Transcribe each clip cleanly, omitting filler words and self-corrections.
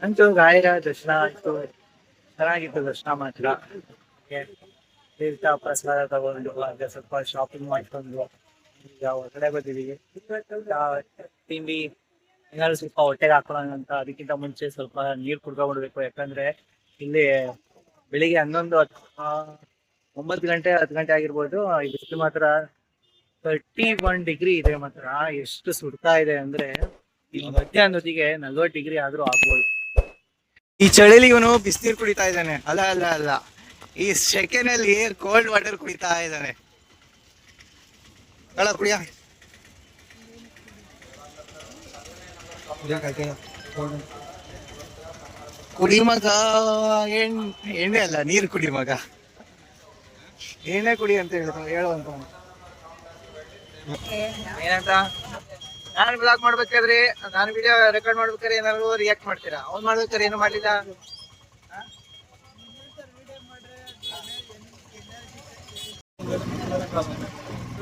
ಅಂತೂ ರಾಯರ ದರ್ಶನ ಆಯ್ತು, ಚೆನ್ನಾಗಿತ್ತು ದರ್ಶನ ಮಾತ್ರ. ಹಾಗೆ ತೀರ್ಥ ಪ್ರಸಾದ ತಗೊಂಡು ಹಾಗೆ ಸ್ವಲ್ಪ ಶಾಪಿಂಗ್ ಮಾಡ್ಕೊಂಡು ಈಗ ಹೊರಗಡೆ ಬಂದಿದ್ದೀವಿ. ತಿಂಡಿ ಏನಾದ್ರು ಸ್ವಲ್ಪ ಹೊಟ್ಟೆಗೆ ಹಾಕೊಳ್ಳೋಣ ಅಂತ. ಅದಕ್ಕಿಂತ ಮುಂಚೆ ಸ್ವಲ್ಪ ನೀರು ಕುಡ್ಕೊಂಡ್ಬಿಡ್ಬೇಕು, ಯಾಕಂದ್ರೆ ಇಲ್ಲಿ ಬೆಳಿಗ್ಗೆ 9 ಗಂಟೆ 10 ಗಂಟೆ ಆಗಿರ್ಬೋದು, ಈ ಬಿಸಿಲು ಮಾತ್ರ 31 ಡಿಗ್ರಿ ಇದೆ ಮಾತ್ರ. ಎಷ್ಟು ಸುಡ್ತಾ ಇದೆ ಅಂದ್ರೆ ಈ ಮಧ್ಯಾಹ್ನದೊತ್ತಿಗೆ 40 ಡಿಗ್ರಿ ಆದ್ರೂ ಆಗ್ಬೋದು. ಈ ಚಳಿಲಿ ಇವನು ಬಿಸಿನೀರು ಕುಡಿತಾ ಇದ್ದಾನೆ. ಅಲ್ಲ ಅಲ್ಲ ಅಲ್ಲ, ಈ ಸೆಕೆನಲ್ಲಿ ಕೋಲ್ಡ್ ವಾಟರ್ ಕುಡಿತಾ ಇದ್ದಾನೆ. ಅಲ್ಲ ಕುಡಿಯ ಕುಡಿ ಮಗ. ಎಣ್ಣೆ ಅಲ್ಲ, ನೀರು ಕುಡಿ ಮಗ. ಎಣ್ಣೆ ಕುಡಿ ಅಂತ ಹೇಳುವಂತ ಏನಂತ. ನಾನು ಬ್ಲಾಗ್ ಮಾಡ್ಬೇಕಾದ್ರೆ, ನಾನು ವಿಡಿಯೋ ರೆಕಾರ್ಡ್ ಮಾಡ್ಬೇಕಾದ್ರೆ ಏನಾದ್ರು ರಿಯಾಕ್ಟ್ ಮಾಡ್ತೀರಾ? ಅವ್ನು ಮಾಡ್ಬೇಕಾದ್ರೆ ಏನು ಮಾಡ್ಲಿಲ್ಲ.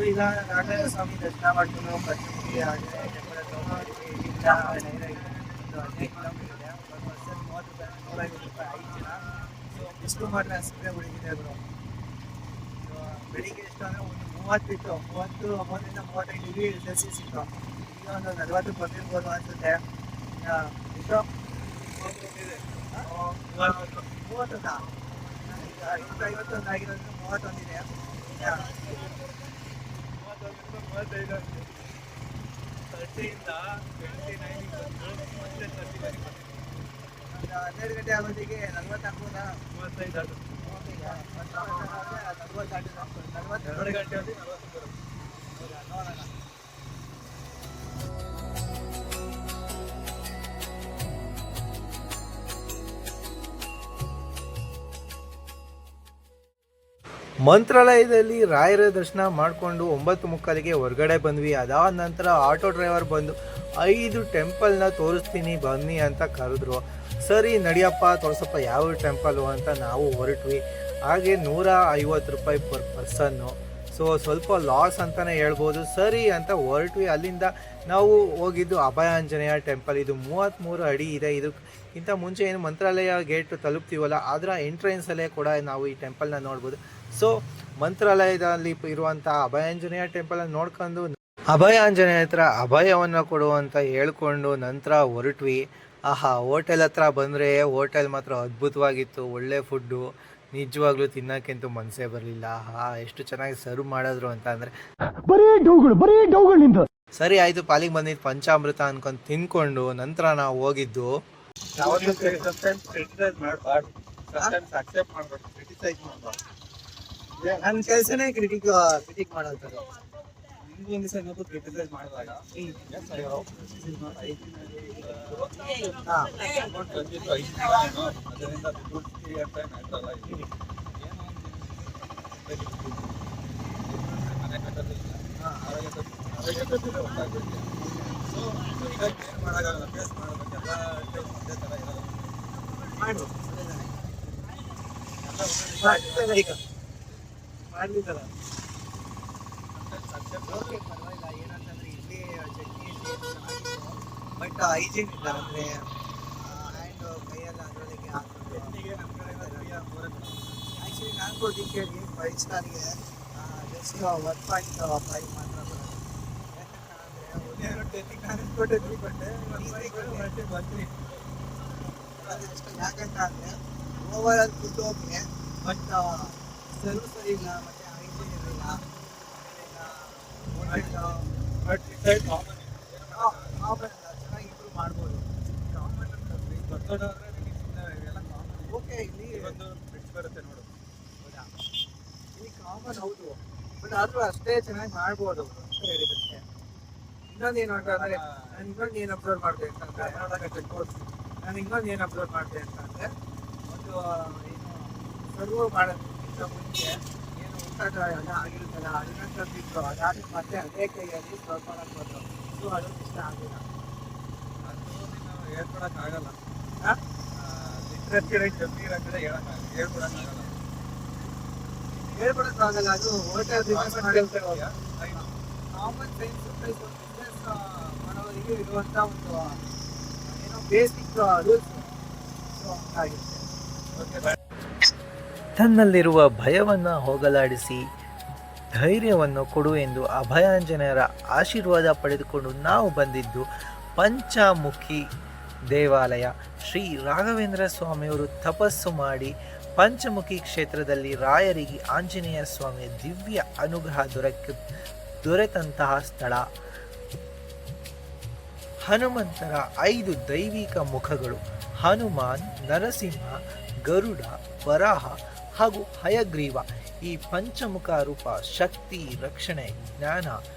ಈಗ ನಾರಾಯಣ ಸ್ವಾಮಿ ದರ್ಶನ ಮಾಡ್ಕೊಂಡು ಪಂಚಮುಖಿ ಹಾಗೆ ಟೆಂಪಲ್ ಹತ್ರ ಹೋಗ್ತೀವಿ. ಇಲ್ಲಿಂದ 15 ಕಿಲೋಮೀಟರ್ ಇದೆ. ಒಂದು ಬಸ್ಸಲ್ಲಿ 30 ರೂಪಾಯಿ 5 ಜನ. ಸೊ ಬಿಸಿಲು ಮಾತ್ರ ಸಿಕ್ಕರೆ ಉಳಿದಿದೆ ಅದು. ಬೆಳಿಗ್ಗೆ ಎಷ್ಟು ಅಂದರೆ ಒಂದು 30 ಇತ್ತು, 30ರಿಂದ 35 ಡಿಗ್ರಿ ಸೆಲ್ಸಿಯಸ್ ಇತ್ತು. ಈಗ ಒಂದು 40 ಬಂದಿರ್ಬೋದು ಅನ್ಸುತ್ತೆ. ಎಷ್ಟು 30 ಈಗ 51 ಆಗಿರೋದು 31 ಇದೆ. 12 ಗಂಟೆ ಆಗೋದಿಗೆ 40 ಆಗ್ಬೋದಾ? 42 ಗಂಟೆ ನೋಡೋಣ. ಮಂತ್ರಾಲಯದಲ್ಲಿ ರಾಯರ ದರ್ಶನ ಮಾಡಿಕೊಂಡು 9:45ಗೆ ಹೊರಗಡೆ ಬಂದ್ವಿ. ಅದಾದ ನಂತರ ಆಟೋ ಡ್ರೈವರ್ ಬಂದು 5 ಟೆಂಪಲ್ನ ತೋರಿಸ್ತೀನಿ ಬನ್ನಿ ಅಂತ ಕರೆದ್ರು. ಸರಿ ನಡಿಯಪ್ಪ ತೋರಿಸಪ್ಪ ಯಾವ ಟೆಂಪಲ್ಲು ಅಂತ ನಾವು ಹೊರಟ್ವಿ. ಹಾಗೆ 150 ರೂಪಾಯಿ ಪರ್ ಪರ್ಸನ್ನು. ಸೊ ಸ್ವಲ್ಪ ಲಾಸ್ ಅಂತಲೇ ಹೇಳ್ಬೋದು. ಸರಿ ಅಂತ ಹೊರಟ್ವಿ. ಅಲ್ಲಿಂದ ನಾವು ಹೋಗಿದ್ದು ಅಭಯಾಂಜನೇಯ ಟೆಂಪಲ್. ಇದು 33 ಅಡಿ ಇದೆ. ಇದಕ್ಕಿಂತ ಮುಂಚೆ ಏನು ಮಂತ್ರಾಲಯ ಗೇಟ್ ತಲುಪ್ತೀವಲ್ಲ, ಅದರ ಎಂಟ್ರೆನ್ಸಲ್ಲೇ ಕೂಡ ನಾವು ಈ ಟೆಂಪಲ್ನ ನೋಡ್ಬೋದು. ಸೊ ಮಂತ್ರಾಲಯದಲ್ಲಿ ಇರುವಂಥ ಅಭಯಾಂಜನೇಯ ಟೆಂಪಲನ್ನು ನೋಡ್ಕೊಂಡು ಅಭಯಾಂಜನೇಯ ಹತ್ರ ಅಭಯವನ್ನು ಕೊಡುವಂತ ಹೇಳ್ಕೊಂಡು ನಂತರ ಹೊರಟ್ವಿ. ಆಹಾ, ಹೋಟೆಲ್ ಹತ್ರ ಬಂದರೆ ಹೋಟೆಲ್ ಮಾತ್ರ ಅದ್ಭುತವಾಗಿತ್ತು. ಒಳ್ಳೆ ಫುಡ್ಡು, ನಿಜವಾಗ್ಲೂ ತಿನ್ನೋಕ್ಕಂತೂ ಮನಸ್ಸೇ ಬರಲಿಲ್ಲ. ಎಷ್ಟು ಚೆನ್ನಾಗಿ ಸರ್ವ್ ಮಾಡಿದ್ರು ಅಂತ ಅಂದರೆ ಸರಿ ಆಯಿತು. ಪಾಲಿಗೆ ಬಂದಿದ್ದು ಪಂಚಾಮೃತ ಅನ್ಕೊಂಡು ತಿನ್ಕೊಂಡು ನಂತರ ನಾವು ಹೋಗಿದ್ದು. ನನ್ನ ಕೆಲಸನೇ ಕ್ರಿಟಿಕ್ ಮಾಡೋದು. ಕ್ರಿಟಿಸೈಸ್ ಮಾಡಿದಾಗ ಮಾಡ್ಲಿಲ್ಲ. ಓಕೆ, ಪರವಾಗಿಲ್ಲ. ಏನಂತಂದ್ರೆ ಇಲ್ಲಿ ಚಟ್ನಿ ಚೆನ್ನಾಗಿತ್ತು, ಬಟ್ ಹೈಜೀನ್ ಇಲ್ಲ. ಅಂದರೆ ಹ್ಯಾಂಡ್ ಕೈಯೆಲ್ಲ ಅದರೊಳಗೆ ಹಾಕ್ಕೊಂಡು ಆ್ಯಕ್ಚುಲಿ ನಾನು ಕೊಡ್ತೀನಿ ಕೇಳಿ 5 ಸ್ಟಾರ್ಗೆ ಜಸ್ಟ್ 1.5 ಮಾತ್ರ ಬರೋದು. ಯಾಕಂತಂದರೆ ನಾನು ಕೊಟ್ಟಿದ್ವಿ ಕೊಟ್ಟೆ ಬರ್ತೀನಿ. ಅದಷ್ಟು ಯಾಕಂತ ಅಂದರೆ over all food okay, but serve ಸರಿ ಇಲ್ಲ, ಮತ್ತು ಹೈಜೀನ್ ಇರಲಿಲ್ಲ. ಚೆನ್ನಾಗಿ ಇಂಪ್ರೂವ್ ಮಾಡ್ಬೋದು. ಓಕೆ, ಇಲ್ಲಿ ಬರುತ್ತೆ ನೋಡು. ಹೌದಾ, ಇಲ್ಲಿ ಕಾಮನ್ ಹೌದು, ಬಟ್ ಆದರೂ ಅಷ್ಟೇ ಚೆನ್ನಾಗಿ ಮಾಡ್ಬೋದು ಅಂತ ಹೇಳಿದಷ್ಟೇ. ಇನ್ನೊಂದೇನು ಅಂತಂದರೆ ನಾನು ಅಬ್ಸರ್ವ್ ಮಾಡಿದೆ ಅಂತಂದರೆ ಒಂದು ಏನು ಸರ್ವ್ ಮಾಡೋದಕ್ಕಿಂತ ಮುಂಚೆ ಏನು ಊಟ ಎಲ್ಲ ಆಗಿರುತ್ತಲ್ಲ, ಅದನ್ನ ಬಿಟ್ಟು ಅದಾದ ಮತ್ತೆ ಅದೇ ಕೈಯಲ್ಲಿ ಸರ್ವ್ ಮಾಡೋಕ್ಕೆ ಬಂದು. ಸೊ ಅದು ಇಷ್ಟ ಆಗಿಲ್ಲ. ಅದು ನೀನು ಹೇಳ್ಕೊಡೋಕ್ಕಾಗಲ್ಲ. ಹೇಳ್ಕೊಡೋಕ್ಕಾಗಲ್ಲ. ಅದು ಹೋಟೆಲ್ ಕಾಮನ್ ಸೆನ್ಸ್ ಬಿಸ್ನೆಸ್ ಮಾಡೋರಿಗೆ ಇರುವಂಥ ಒಂದು ಏನೋ ಬೇಸಿಕ್ ರೂಲ್ಸ್. ತನ್ನಲ್ಲಿರುವ ಭಯವನ್ನು ಹೋಗಲಾಡಿಸಿ ಧೈರ್ಯವನ್ನು ಕೊಡು ಎಂದು ಅಭಯಾಂಜನೇಯರ ಆಶೀರ್ವಾದ ಪಡೆದುಕೊಂಡು ನಾವು ಬಂದಿದ್ದು ಪಂಚಮುಖಿ ದೇವಾಲಯ. ಶ್ರೀ ರಾಘವೇಂದ್ರ ಸ್ವಾಮಿಯವರು ತಪಸ್ಸು ಮಾಡಿ ಪಂಚಮುಖಿ ಕ್ಷೇತ್ರದಲ್ಲಿ ರಾಯರಿಗೆ ಆಂಜನೇಯ ಸ್ವಾಮಿಯ ದಿವ್ಯ ಅನುಗ್ರಹ ದೊರೆತಂತಹ ಸ್ಥಳ. ಹನುಮಂತರ 5 ದೈವಿಕ ಮುಖಗಳು, ಹನುಮಾನ್, ನರಸಿಂಹ, ಗರುಡ, ವರಾಹ ಹಾಗೂ ಹಯಗ್ರೀವ. ಈ ಪಂಚಮುಖ ರೂಪ ಶಕ್ತಿ, ರಕ್ಷಣೆ, ಜ್ಞಾನ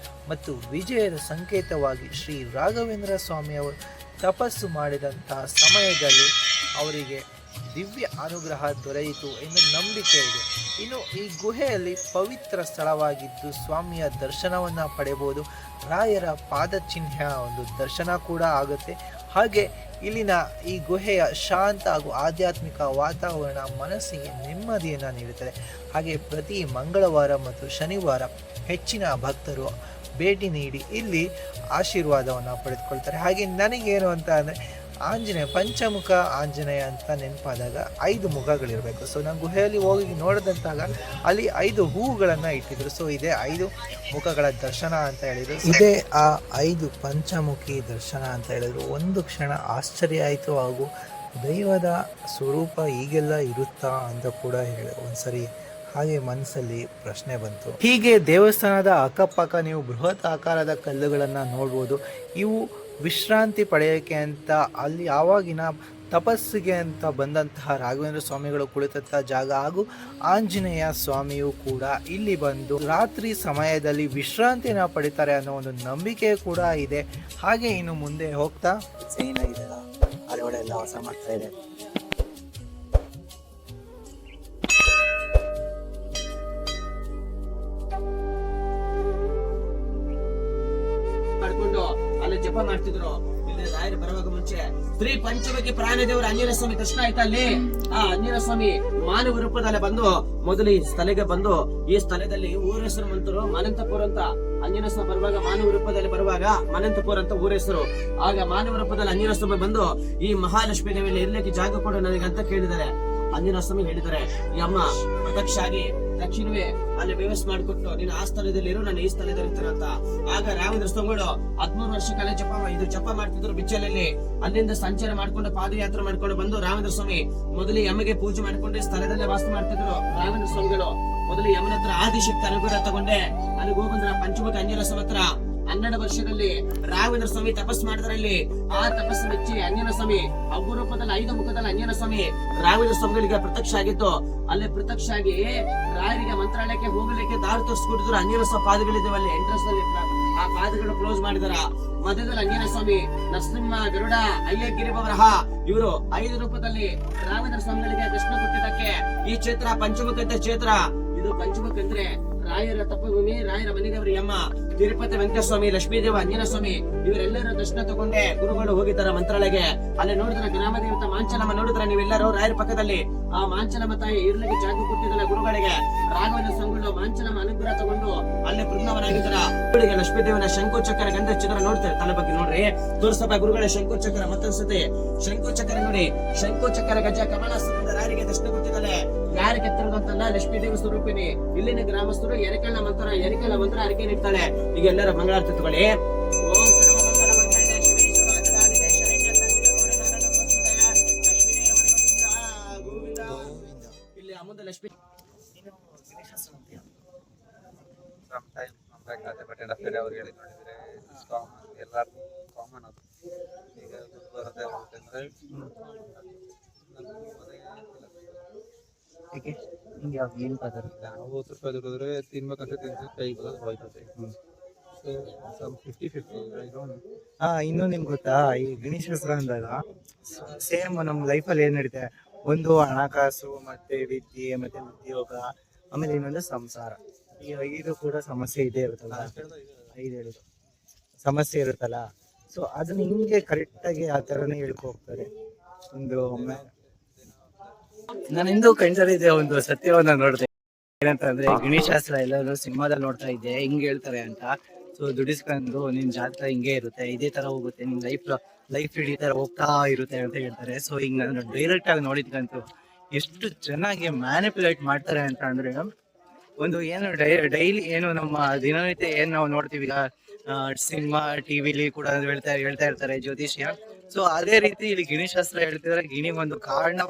ಮತ್ತು ವಿಜಯದ ಸಂಕೇತವಾಗಿ ಶ್ರೀ ರಾಘವೇಂದ್ರ ಸ್ವಾಮಿಯವರು ತಪಸ್ಸು ಮಾಡಿದಂತಹ ಸಮಯದಲ್ಲಿ ಅವರಿಗೆ ದಿವ್ಯ ಅನುಗ್ರಹ ದೊರೆಯಿತು ಎಂದು ನಂಬಿಕೆ ಇದೆ. ಇನ್ನು ಈ ಗುಹೆಯಲ್ಲಿ ಪವಿತ್ರ ಸ್ಥಳವಾಗಿದ್ದು ಸ್ವಾಮಿಯ ದರ್ಶನವನ್ನು ಪಡೆಯಬಹುದು. ರಾಯರ ಪಾದಚಿಹ್ನ ಒಂದು ದರ್ಶನ ಕೂಡ ಆಗುತ್ತೆ. ಹಾಗೆ ಇಲ್ಲಿನ ಈ ಗುಹೆಯ ಶಾಂತ ಹಾಗೂ ಆಧ್ಯಾತ್ಮಿಕ ವಾತಾವರಣ ಮನಸ್ಸಿಗೆ ನೆಮ್ಮದಿಯನ್ನು ನೀಡುತ್ತದೆ. ಹಾಗೆ ಪ್ರತಿ ಮಂಗಳವಾರ ಮತ್ತು ಶನಿವಾರ ಹೆಚ್ಚಿನ ಭಕ್ತರು ಭೇಟಿ ನೀಡಿ ಇಲ್ಲಿ ಆಶೀರ್ವಾದವನ್ನು ಪಡೆದುಕೊಳ್ತಾರೆ. ಹಾಗೆ ನನಗೇನು ಅಂತ ಅಂದರೆ ಆಂಜನೇಯ, ಪಂಚಮುಖ ಆಂಜನೇಯ ಅಂತ ನೆನಪಾದಾಗ 5 ಮುಖಗಳಿರಬೇಕು. ಸೊ ನಾನು ಗುಹೆಯಲ್ಲಿ ಹೋಗಿ ನೋಡಿದಂತಾಗ ಅಲ್ಲಿ 5 ಹೂವುಗಳನ್ನು ಇಟ್ಟಿದ್ರು. ಸೊ ಇದೇ 5 ಮುಖಗಳ ದರ್ಶನ ಅಂತ ಹೇಳಿದರು. ಇದೇ ಆ 5 ಪಂಚಮುಖಿ ದರ್ಶನ ಅಂತ ಹೇಳಿದ್ರು. ಒಂದು ಕ್ಷಣ ಆಶ್ಚರ್ಯ ಆಯಿತು, ಹಾಗೂ ದೈವದ ಸ್ವರೂಪ ಹೀಗೆಲ್ಲ ಇರುತ್ತಾ ಅಂತ ಕೂಡ ಹೇಳಿ ಒಂದ್ಸರಿ ಹಾಗೆ ಮನಸ್ಸಲ್ಲಿ ಪ್ರಶ್ನೆ ಬಂತು. ಹೀಗೆ ದೇವಸ್ಥಾನದ ಅಕ್ಕಪಕ್ಕ ನೀವು ಬೃಹತ್ ಆಕಾರದ ಕಲ್ಲುಗಳನ್ನು ನೋಡ್ಬೋದು. ಇವು ವಿಶ್ರಾಂತಿ ಪಡೆಯೋಕ್ಕೆ ಅಂತ ಅಲ್ಲಿ ಆವಾಗಿನ ತಪಸ್ಸಿಗೆ ಅಂತ ಬಂದಂತಹ ರಾಘವೇಂದ್ರ ಸ್ವಾಮಿಗಳು ಕುಳಿತಂತಹ ಜಾಗ. ಹಾಗೂ ಆಂಜನೇಯ ಸ್ವಾಮಿಯು ಕೂಡ ಇಲ್ಲಿ ಬಂದು ರಾತ್ರಿ ಸಮಯದಲ್ಲಿ ವಿಶ್ರಾಂತಿನ ಪಡಿತಾರೆ ಅನ್ನೋ ಒಂದು ನಂಬಿಕೆ ಕೂಡ ಇದೆ. ಹಾಗೆ ಇನ್ನು ಮುಂದೆ ಹೋಗ್ತಾ ಏನಾಗಿದೆ ಅಲೆ ಎಲ್ಲ ವಾಸ ಮಾಡ್ತಾ ಇದೆ. ಅಲ್ಲಿ ಜಪ ಮಾಡ್ತಿದ್ರು. ಇಲ್ಲಿ ರಾಯರು ಬರುವಾಗ ಮುಂಚೆ ಶ್ರೀ ಪಂಚಮುಖಿ ಪ್ರಾಣದೇವರು ಆಂಜನೇಯ ಸ್ವಾಮಿ ದರ್ಶನ ಆಯ್ತಾ ಅಲ್ಲಿ. ಆ ಆಂಜನೇಯ ಸ್ವಾಮಿ ಮಾನವ ರೂಪದಲ್ಲಿ ಬಂದು ಮೊದಲು ಈ ಸ್ಥಳಕ್ಕೆ ಬಂದು ಈ ಸ್ಥಳದಲ್ಲಿ ಊರ ಹೆಸರು ಮಂತರು ಮನಂತಪುರ ಅಂತ. ಆಂಜನೇಯ ಸ್ವಾಮಿ ಬರುವಾಗ ಮಾನವ ರೂಪದಲ್ಲಿ ಬರುವಾಗ ಮನಂತಪುರ ಅಂತ ಊರ ಹೆಸರು. ಆಗ ಮಾನವ ರೂಪದಲ್ಲಿ ಆಂಜನೇಯ ಸ್ವಾಮಿ ಬಂದು ಈ ಮಹಾಲಕ್ಷ್ಮೀ ದೇವಿಯಲ್ಲಿ ಇರ್ಲಿಕ್ಕೆ ಜಾಗ ಕೊಡು ನನಗೆ ಅಂತ ಕೇಳಿದ್ದಾರೆ. ಆಂಜನೇಯ ಸ್ವಾಮಿ ಹೇಳಿದ್ದಾರೆ, ಈ ಅಮ್ಮ ಪ್ರತ್ಯಕ್ಷ ಆಗಿ ತಕ್ಷಣವೇ ಅಲ್ಲಿ ವ್ಯವಸ್ಥೆ ಮಾಡಿಕೊಟ್ಟು ನೀನು ಆ ಸ್ಥಳದಲ್ಲಿ ಇರು, ನಾನು ಈ ಸ್ಥಳದಲ್ಲಿ ಇರ್ತೀನಿ ಅಂತ. ಆಗ ರಾಘವೇಂದ್ರ ಸ್ವಾಮಿಗಳು 13 ವರ್ಷ ಕಾಲ ಜಪ ಮಾಡ್ತಿದ್ರು ಬಿಚ್ಚಲಲ್ಲಿ. ಅಲ್ಲಿಂದ ಸಂಚಾರ ಮಾಡ್ಕೊಂಡು ಪಾದಯಾತ್ರೆ ಮಾಡ್ಕೊಂಡು ಬಂದು ರಾಘವೇಂದ್ರ ಸ್ವಾಮಿ ಮೊದಲು ಯಮಗೆ ಪೂಜೆ ಮಾಡ್ಕೊಂಡು ಸ್ಥಳದಲ್ಲೇ ವಾಸ ಮಾಡ್ತಿದ್ರು. ರಾಘವೇಂದ್ರ ಸ್ವಾಮಿಗಳು ಮೊದಲು ಯಮನ ಹತ್ರ ಆದಿಶಕ್ತಿ ಅನುಗ್ರಹ ತಗೊಂಡೆ ಅಲ್ಲಿಗೆ ಹೋಗ್ಬಂದ್ರ ಪಂಚಮುಖಿ ಆಂಜನೇಯ ಸ್ವಾಮಿ ಹತ್ರ 12 ವರ್ಷದಲ್ಲಿ ರಾಘವೇಂದ್ರ ಸ್ವಾಮಿ ತಪಸ್ಸು ಮಾಡಿದ್ರಲ್ಲಿ ಆ ತಪಸ್ಸು ಮೆಚ್ಚಿ ಆಂಜನೇಯ ಸ್ವಾಮಿ ಅಪರೂಪದಲ್ಲಿ 5 ಮುಖದಲ್ಲಿ ಆಂಜನೇಯ ಸ್ವಾಮಿ ರಾಘವೇಂದ್ರ ಸ್ವಾಮಿಗಳಿಗೆ ಪ್ರತ್ಯಕ್ಷ ಆಗಿತ್ತು. ಅಲ್ಲಿ ಪ್ರತ್ಯಕ್ಷ ಆಗಿ ರಾಯರಿಗೆ ಮಂತ್ರಾಲಯಕ್ಕೆ ಹೋಗಲಿಕ್ಕೆ ದಾರಿ ತೋರಿಸ್ಕೊಟ್ಟಿದ್ರು. ಆಂಜನೇಯ ಸ್ವಾಮಿ ಪಾದಗಳಿದ್ದಾವೆ ಅಲ್ಲಿ ಎಂಟ್ರೆನ್ಸ್ ಅಲ್ಲಿ, ಆ ಪಾದಗಳು ಕ್ಲೋಸ್ ಮಾಡಿದಾರ. ಮಧ್ಯದಲ್ಲಿ ಆಂಜನೇಯ ಸ್ವಾಮಿ, ನರಸಿಂಹ, ಗರುಡ, ಹಯಗ್ರೀವ, ವರಾಹ ಇವರು 5 ರೂಪದಲ್ಲಿ ರಾಘವೇಂದ್ರ ಸ್ವಾಮಿಗಳಿಗೆ ದರ್ಶನ ಕೊಟ್ಟಿದ್ದಕ್ಕೆ ಈ ಕ್ಷೇತ್ರ ಪಂಚಮುಖ ಕ್ಷೇತ್ರ. ಇದು ಪಂಚಮುಖ ಅಂದ್ರೆ ರಾಯರ ತಪಭೂಮಿ, ರಾಯರ ಮನೆದೇವರ ಯಮ್ಮ, ತಿರುಪತಿ ವೆಂಕಟೇಶ್ವರ ಸ್ವಾಮಿ, ಲಕ್ಷ್ಮೀದೇವ, ಆಂಜನೇಯ ಸ್ವಾಮಿ ಇವರೆಲ್ಲರೂ ದರ್ಶನ ತಗೊಂಡೆ ಗುರುಗಳು ಹೋಗಿದ್ದಾರ ಮಂತ್ರಾಲಯಕ್ಕೆ. ಅಲ್ಲಿ ನೋಡಿದ್ರ ಗ್ರಾಮ ದೇವತ ಮಾಂಚಲಮ್ಮ ನೋಡಿದ್ರ ನೀವೆಲ್ಲರೂ ರಾಯರ ಪಕ್ಕದಲ್ಲಿ. ಆ ಮಾಂಚಲಮ್ಮ ತಾಯಿ ಇರ್ಲಿಕ್ಕೆ ಜಾಗ ಕೊಟ್ಟಿದ್ದಲ್ಲ ಗುರುಗಳಿಗೆ. ರಾಘವೇಂದ್ರ ಸ್ವಾಮಿಗಳು ಮಾಂಚಲಮ್ಮ ಅನುಗ್ರಹ ತಗೊಂಡು ಅಲ್ಲಿ ಬೃಂದಾವನಾಗಿದ್ದಾರ. ಲಕ್ಷ್ಮೀದೇವನ ಶಂಕುಚಕ್ರ ಗಂಧ ಚಿತ್ರ ನೋಡ್ತಾರೆ. ತಲೆ ಬಗ್ಗೆ ನೋಡ್ರಿ ತೋರಿಸಪ್ಪ ಗುರುಗಳ ಶಂಕುಚಕ್ರ. ಮತ್ತೊಂದ್ಸತಿ ಶಂಕುಚಕ್ರ ನೋಡಿ, ಶಂಕುಚಕ್ರ ಗಜ ಕಮಲಾಸನದಿಂದ ರಾಯರಿಗೆ ದರ್ಶನ ಕೊಟ್ಟಿದ್ದಾರೆ. ಯಾರು ಕೆತ್ತಿರೋದಂತಲ್ಲ, ಲಕ್ಷ್ಮೀ ದೇವಿ ಸ್ವರೂಪಿಣಿ. ಇಲ್ಲಿನ ಗ್ರಾಮಸ್ಥರು ಎರೆಕಲ್ಲ ಮಂತ್ರ ಅರಿಕೆ ನೀಡ್ತಾಳೆ. ಈಗ ಎಲ್ಲರ ಮಂಗಳಾರತಿ ತಗೊಳ್ಳಿ. ಓಂ ಸರ್ವಮಂಗಳ ಮಂಗಳೇ ಶಿವೇ ಸರ್ವಾಧಿಕಾರಿಕೆ ಶರಣ್ಯ ಗೋವಿಂದ. ಇಲ್ಲಿ ಅಮುದ ಲಕ್ಷ್ಮೀ ಅವ್ರು ಹೇಳಿ ನೋಡಿದ್ರೆ ಎಲ್ಲರೂ ಕಾಮನ್ ಅದು. ಈಗ ಬರೋದೇ ಹೋಗ್ತಂದ್ರೆ ನಾವು ಸ್ವಲ್ಪ ದುಡಿದ್ರೆ ತಿನ್ಬೇಕಂತ ತಿಂದ್ರೆ ಕೈಗೆ ಹೋಯ್ತದೆ. ಸೊ 50-50 ಇನ್ನೂ ನಿಮ್ಗೆ ಗೊತ್ತಾ, ಈ ಗಣೇಶೋತ್ಸವ ಅಂದಾಗ ಸೇಮ್ ನಮ್ಮ ಲೈಫಲ್ಲಿ ಏನು ನಡೀತೆ, ಒಂದು ಹಣಕಾಸು, ಮತ್ತೆ ವಿದ್ಯೆ, ಮತ್ತೆ ಉದ್ಯೋಗ, ಆಮೇಲೆ ಇನ್ನೊಂದು ಸಂಸಾರ. ಈ 5 ಕೂಡ ಸಮಸ್ಯೆ ಇದೇ ಇರುತ್ತಲ್ಲ, 5 ಹೇಳಿದ್ರು ಸಮಸ್ಯೆ ಇರುತ್ತಲ್ಲ. ಸೊ ಅದನ್ನ ಹಿಂಗೆ ಕರೆಕ್ಟಾಗಿ ಆ ಥರನೇ ಹೇಳ್ಕೊಡ್ತಾರೆ. ನಾನು ಇಂದು ಕಣ್ಸರಿದೆ ಒಂದು ಸತ್ಯವನ್ನ ನೋಡಿದೆ. ಏನಂತಂದ್ರೆ ಗಣೇಶಾಸ್ತ್ರ ಎಲ್ಲರೂ ಸಿನಿಮಾದಲ್ಲಿ ನೋಡ್ತಾ ಇದ್ದೆ ಹಿಂಗೆ ಹೇಳ್ತಾರೆ ಅಂತ. ಸೊ ಸೊ ದುಡಿಸ್ಕೊಂಡು ನಿನ್ ಜಾತಕ ಹಿಂಗೆ ಇರುತ್ತೆ, ಇದೇ ತರ ಹೋಗುತ್ತೆ, ನಿನ್ ಲೈಫ್ ಇಡೀ ತರ ಹೋಗ್ತಾ ಇರುತ್ತೆ ಅಂತ ಹೇಳ್ತಾರೆ. ಸೊ ಹಿಂಗ ನಾನು ಡೈರೆಕ್ಟ್ ಆಗಿ ನೋಡಿದ್ಕಂತೂ ಎಷ್ಟು ಚೆನ್ನಾಗಿ ಮ್ಯಾನಿಪುಲೇಟ್ ಮಾಡ್ತಾರೆ ಅಂತ ಅಂದ್ರೆ, ಒಂದು ಏನು ಡೈಲಿ ಏನು ನಮ್ಮ ದಿನನಿತ್ಯ ಏನ್ ನಾವು ನೋಡ್ತೀವಿ ಈಗ ಸಿನಿಮಾ ಟಿವಿಲಿ ಕೂಡ ಹೇಳ್ತಾ ಇರ್ತಾರೆ ಜ್ಯೋತಿಷ್ಯ. ಸೊ ಅದೇ ರೀತಿ ಇಲ್ಲಿ ಗಿಣಿಶಾಸ್ತ್ರ ಹೇಳ್ತಿದ್ರೆ ಗಿಣಿಗೆ ಒಂದು ಕಾರಣ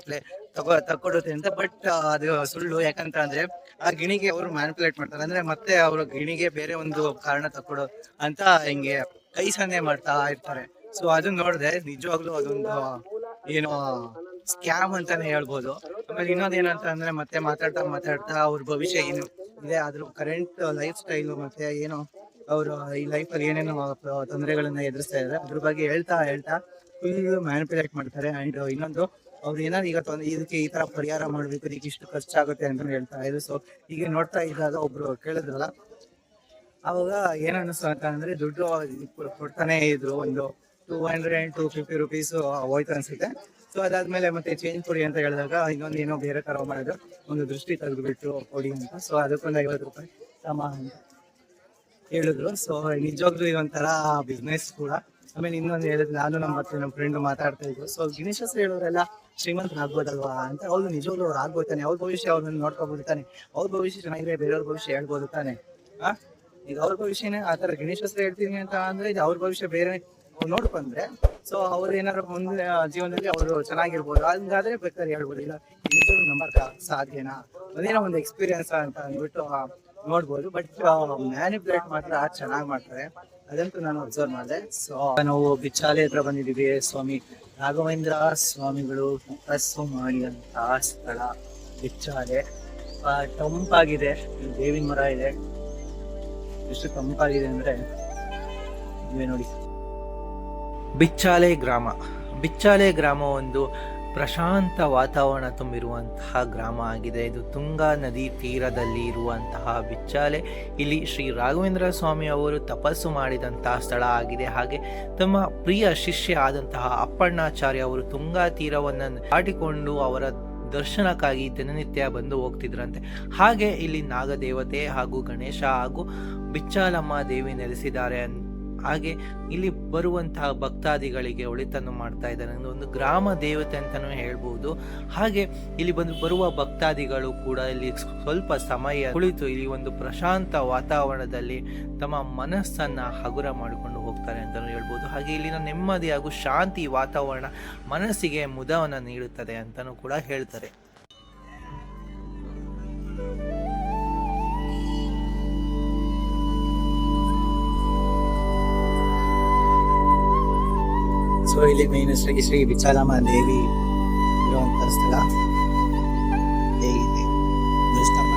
ತಕ್ಕೊಡುತ್ತೆ ಅಂತ. ಬಟ್ ಅದು ಸುಳ್ಳು. ಯಾಕಂತ ಅಂದ್ರೆ ಆ ಗಿಣಿಗೆ ಅವರು ಮ್ಯಾನಿಪುಲೇಟ್ ಮಾಡ್ತಾರೆ, ಅಂದ್ರೆ ಮತ್ತೆ ಅವರು ಗಿಣಿಗೆ ಬೇರೆ ಒಂದು ಕಾರಣ ತಕ್ಕೊಡು ಅಂತ ಹಿಂಗೆ ಕೈ ಸನ್ನೆ ಮಾಡ್ತಾ ಇರ್ತಾರೆ. ಸೊ ಅದನ್ನ ನೋಡಿದ್ರೆ ನಿಜವಾಗ್ಲೂ ಅದೊಂದು ಏನೋ ಸ್ಕ್ಯಾಮ್ ಅಂತಾನೆ ಹೇಳ್ಬೋದು. ಆಮೇಲೆ ಇನ್ನೊಂದೇನಂತ ಅಂದ್ರೆ ಮತ್ತೆ ಮಾತಾಡ್ತಾ ಅವ್ರ ಭವಿಷ್ಯ ಏನು ಇದೆ, ಅದ್ರ ಕರೆಂಟ್ ಲೈಫ್ ಸ್ಟೈಲು ಮತ್ತೆ ಏನು ಅವರು ಈ ಲೈಫಲ್ಲಿ ಏನೇನು ತೊಂದರೆಗಳನ್ನ ಎದುರಿಸ್ತಾ ಇದ್ದಾರೆ ಅದ್ರ ಬಗ್ಗೆ ಹೇಳ್ತಾ ಫುಲ್ ಮ್ಯಾನಿಪುಲೇಟ್ ಮಾಡ್ತಾರೆ. ಅಂಡ್ ಇನ್ನೊಂದು ಅವ್ರು ಏನಾದ್ರು ಈಗ ಇದಕ್ಕೆ ಈ ತರ ಪರಿಹಾರ ಮಾಡ್ಬೇಕು, ಇದಕ್ಕೆ ಇಷ್ಟು ಖರ್ಚಾಗುತ್ತೆ ಅಂತ ಹೇಳ್ತಾ ಇದ್ರು. ಸೊ ಈಗ ನೋಡ್ತಾ ಇದ್ದಾಗ ಒಬ್ರು ಕೇಳಿದ್ರಲ್ಲ, ಅವಾಗ ಏನ್ ಅನ್ನಿಸ್ತು ಅಂತ ಅಂದ್ರೆ ದುಡ್ಡು ಕೊಡ್ತಾನೆ ಇದ್ರು, ಒಂದು 200 and 250 rupees ಹೋಯ್ತು ಅನ್ಸುತ್ತೆ. ಸೊ ಅದಾದ್ಮೇಲೆ ಮತ್ತೆ ಚೇಂಜ್ ಕೊಡಿ ಅಂತ ಹೇಳಿದಾಗ ಇನ್ನೊಂದು ಏನೋ ಬೇರೆ ತರ ಮಾಡಿದ್ರು, ಒಂದು ದೃಷ್ಟಿ ತೆಗೆದುಬಿಟ್ಟು ಕೊಡಿ ಅಂತ. ಸೊ ಅದಕ್ಕೊಂದು 50 ರೂಪಾಯಿ ಸಮ ಅಂತ ಹೇಳಿದ್ರು. ಸೊ ನಿಜವಾಗ್ಲೂ ಇದೊಂಥರ ಬಿಸ್ನೆಸ್ ಕೂಡ. ಆಮೇಲೆ ಇನ್ನೊಂದು ಹೇಳಿದ್ರು, ನಾನು ನಮ್ಮ ಫ್ರೆಂಡ್ ಮಾತಾಡ್ತಾ ಇದ್ರು. ಸೊ ಗಿಣಿಶಾಸ್ತ್ರ ಹೇಳೋರೆಲ್ಲ ಶ್ರೀಮಂತರಾಗ್ಬೋದಲ್ವಾ ಅಂತ. ಅವ್ರು ನಿಜವಾಗ್ಲೂ ಅವ್ರು ಆಗ್ಬೋದು ತಾನೆ, ಅವ್ರ ಭವಿಷ್ಯ ಅವ್ರನ್ನ ನೋಡ್ಕೋಬಹುದು ತಾನೆ, ಅವ್ರ ಭವಿಷ್ಯ ಚೆನ್ನಾಗಿದೆ, ಬೇರೆಯವ್ರ ಭವಿಷ್ಯ ಹೇಳ್ಬೋದು ತಾನೆ. ಈಗ ಅವ್ರ ಭವಿಷ್ಯನೇ ಆತರ ಗಿಣಿಶಾಸ್ತ್ರ ಹೇಳ್ತೀನಿ ಅಂತ ಅಂದ್ರೆ ಇದು ಅವ್ರ ಭವಿಷ್ಯ ಬೇರೆ ನೋಡ್ಕೊಂಡ್ರೆ, ಸೊ ಅವ್ರು ಏನಾದ್ರು ಮುಂದೆ ಜೀವನದಲ್ಲಿ ಅವರು ಚೆನ್ನಾಗಿರ್ಬೋದು, ಹಂಗಾದ್ರೆ ಬೇಕಾದ್ರೆ ಹೇಳ್ಬೋದು. ಇಲ್ಲ ನಿಜವಾಗ್ಲೂ ನಂಬಕ್ ಸಾಧ್ಯನಾ, ಅದೇನೋ ಒಂದು ಎಕ್ಸ್ಪೀರಿಯನ್ಸ್ ಅಂತ ಅಂದ್ಬಿಟ್ಟು ನೋಡ್ಬೋದು. ಬಟ್ ಮ್ಯಾನಿಪುಲೇಟ್ ಮಾತ್ರ ಚೆನ್ನಾಗಿ ಮಾಡ್ತಾರೆ, ಅದಂತೂ ನಾನು ಅಬ್ಸರ್ವ್ ಮಾಡಿದೆ. ಸೊ ನಾವು ಬಿಚ್ಚಾಲೆ ಹತ್ರ ಬಂದಿದ್ದೀವಿ. ಸ್ವಾಮಿ ರಾಘವೇಂದ್ರ ಸ್ವಾಮಿಗಳು ತಪಸ್ಸು ಮಾಡಿದಂತಹ ಸ್ಥಳ ಬಿಚ್ಚಾಲೆ. ತಂಪಾಗಿದೆ, ಬೇವಿನ ಮರ ಇದೆ, ಎಷ್ಟು ತಂಪಾಗಿದೆ ಅಂದ್ರೆ ನೀವೇ ನೋಡಿ. ಬಿಚ್ಚಾಲೆ ಗ್ರಾಮ ಒಂದು ಪ್ರಶಾಂತ ವಾತಾವರಣ ತುಂಬಿರುವಂತಹ ಗ್ರಾಮ ಆಗಿದೆ. ಇದು ತುಂಗಾ ನದಿ ತೀರದಲ್ಲಿ ಇರುವಂತಹ ಬಿಚ್ಚಾಲೆ. ಇಲ್ಲಿ ಶ್ರೀ ರಾಘವೇಂದ್ರ ಸ್ವಾಮಿ ಅವರು ತಪಸ್ಸು ಮಾಡಿದಂತಹ ಸ್ಥಳ ಆಗಿದೆ. ಹಾಗೆ ತಮ್ಮ ಪ್ರಿಯ ಶಿಷ್ಯ ಆದಂತಹ ಅಪ್ಪಣ್ಣಾಚಾರ್ಯ ಅವರು ತುಂಗಾ ತೀರವನ್ನು ದಾಟಿಕೊಂಡು ಅವರ ದರ್ಶನಕ್ಕಾಗಿ ದಿನನಿತ್ಯ ಬಂದು ಹೋಗ್ತಿದ್ರಂತೆ. ಹಾಗೆ ಇಲ್ಲಿ ನಾಗದೇವತೆ ಹಾಗೂ ಗಣೇಶ ಹಾಗೂ ಬಿಚ್ಚಾಲಮ್ಮ ದೇವಿ ನೆಲೆಸಿದ್ದಾರೆ. ಹಾಗೆ ಇಲ್ಲಿ ಬರುವಂತಹ ಭಕ್ತಾದಿಗಳಿಗೆ ಒಳಿತನ್ನು ಮಾಡ್ತಾ ಇದ್ದಾರೆ. ಒಂದು ಗ್ರಾಮ ದೇವತೆ ಅಂತಾನೂ ಹೇಳ್ಬೋದು. ಹಾಗೆ ಇಲ್ಲಿ ಬರುವ ಭಕ್ತಾದಿಗಳು ಕೂಡ ಇಲ್ಲಿ ಸ್ವಲ್ಪ ಸಮಯ ಕುಳಿತು ಇಲ್ಲಿ ಒಂದು ಪ್ರಶಾಂತ ವಾತಾವರಣದಲ್ಲಿ ತಮ್ಮ ಮನಸ್ಸನ್ನ ಹಗುರ ಮಾಡಿಕೊಂಡು ಹೋಗ್ತಾರೆ ಅಂತಾನೂ ಹೇಳ್ಬೋದು. ಹಾಗೆ ಇಲ್ಲಿನ ನೆಮ್ಮದಿ ಹಾಗೂ ಶಾಂತಿ ವಾತಾವರಣ ಮನಸ್ಸಿಗೆ ಮುದವನ್ನು ನೀಡುತ್ತದೆ ಅಂತಾನೂ ಕೂಡ ಹೇಳ್ತಾರೆ. ಸೊ ಇಲ್ಲಿ ಮೇನ್ ಶ್ರೀ ಬಿಚ್ಚಾಲಮ್ಮ ದೇವಿ ಇರುವಂತಹ ಸ್ಥಳ ಹೇಗಿದೆ ದರ್ಶನ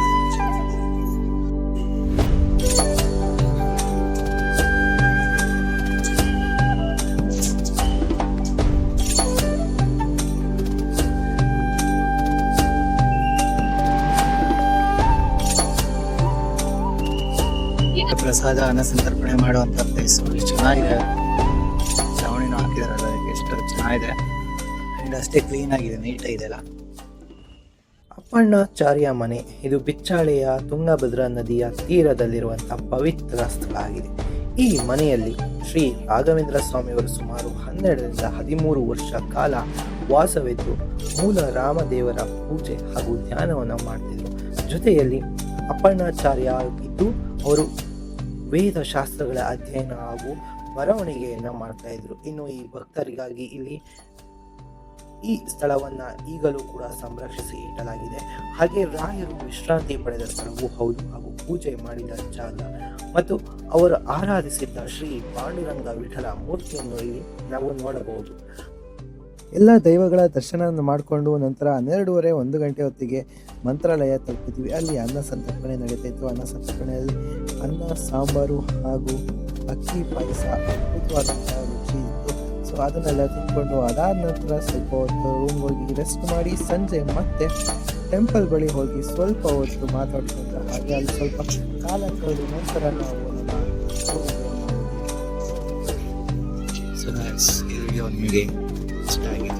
ಪ್ರಸಾದ ಅನ್ನ ಸಂತರ್ಪಣೆ ಮಾಡುವಂತ ಪ್ಲೇಸ್ ಚೆನ್ನಾಗಿದೆ. ಚಾವಣಿನೂ ಹಾಕಿದಾರಲ್ಲ, ಎಷ್ಟು ಚೆನ್ನಾಗಿದೆ ಅಂಡ್ ಅಷ್ಟೇ ಕ್ಲೀನ್ ಆಗಿದೆ, ನೀಟ್ ಇದೆಲ್ಲ. ಅಪ್ಪಣ್ಣಾಚಾರ್ಯ ಮನೆ ಇದು ಬಿಚ್ಚಾಳೆಯ ತುಂಗಭದ್ರಾ ನದಿಯ ತೀರದಲ್ಲಿರುವಂತಹ ಪವಿತ್ರ ಸ್ಥಳ ಆಗಿದೆ. ಈ ಮನೆಯಲ್ಲಿ ಶ್ರೀ ರಾಘವೇಂದ್ರ ಸ್ವಾಮಿಯವರು ಸುಮಾರು 12ರಿಂದ 13 ವರ್ಷ ಕಾಲ ವಾಸವಿದ್ದು ಮೂಲ ರಾಮದೇವರ ಪೂಜೆ ಹಾಗೂ ಧ್ಯಾನವನ್ನು ಮಾಡ್ತಿದ್ರು. ಜೊತೆಯಲ್ಲಿ ಅಪ್ಪಣ್ಣಾಚಾರ್ಯ ಇದ್ದು ಅವರು ವೇದ ಶಾಸ್ತ್ರಗಳ ಅಧ್ಯಯನ ಹಾಗೂ ಬರವಣಿಗೆಯನ್ನ ಮಾಡ್ತಾ ಇದ್ರು. ಇನ್ನು ಈ ಭಕ್ತರಿಗಾಗಿ ಇಲ್ಲಿ ಈ ಸ್ಥಳವನ್ನ ಈಗಲೂ ಕೂಡ ಸಂರಕ್ಷಿಸಿ ಇಡಲಾಗಿದೆ. ಹಾಗೆ ರಾಯರು ವಿಶ್ರಾಂತಿ ಪಡೆದ ಸ್ಥಳವೂ ಹೌದು ಹಾಗೂ ಪೂಜೆ ಮಾಡಿದ ಜಾಗ ಮತ್ತು ಅವರು ಆರಾಧಿಸಿದ್ದ ಶ್ರೀ ಪಾಂಡುರಂಗ ವಿಠಲ ಮೂರ್ತಿಯನ್ನು ಇಲ್ಲಿ ನಾವು ನೋಡಬಹುದು. ಎಲ್ಲ ದೈವಗಳ ದರ್ಶನವನ್ನು ಮಾಡಿಕೊಂಡು ನಂತರ 12:30 1 ಗಂಟೆ ಹೊತ್ತಿಗೆ ಮಂತ್ರಾಲಯ ತಲುಪಿದ್ವಿ. ಅಲ್ಲಿ ಅನ್ನ ಸಂತರ್ಪಣೆ ನಡೀತಾ ಇತ್ತು. ಅನ್ನ ಸಂತರ್ಪಣೆಯಲ್ಲಿ ಅನ್ನ ಸಾಂಬಾರು ಹಾಗೂ ಅಕ್ಕಿ ಪಾಯಸ ಅದ್ಭುತವಾದಂತಹ ರುಚಿ ಇತ್ತು. ಸೊ ಅದನ್ನೆಲ್ಲ ತಿನ್ಕೊಂಡು ಅದಾದ ನಂತರ ಸ್ವಲ್ಪ ಹೊತ್ತು ರೂಮ್ ಹೋಗಿ ರೆಸ್ಟ್ ಮಾಡಿ ಸಂಜೆ ಮತ್ತೆ ಟೆಂಪಲ್ ಬಳಿ ಹೋಗಿ ಸ್ವಲ್ಪ ಹೊತ್ತು ಮಾತಾಡ್ಕೊಂಡು ಹಾಗೆ ಅಲ್ಲಿ ಸ್ವಲ್ಪ ಕಾಲ ಕಳೆದ ನಂತರ ನಾವು ಸೊ ಈ ವಿಡಿಯೋ ನಿಮಗೆ ಇಷ್ಟ ಆಗಿದೆ.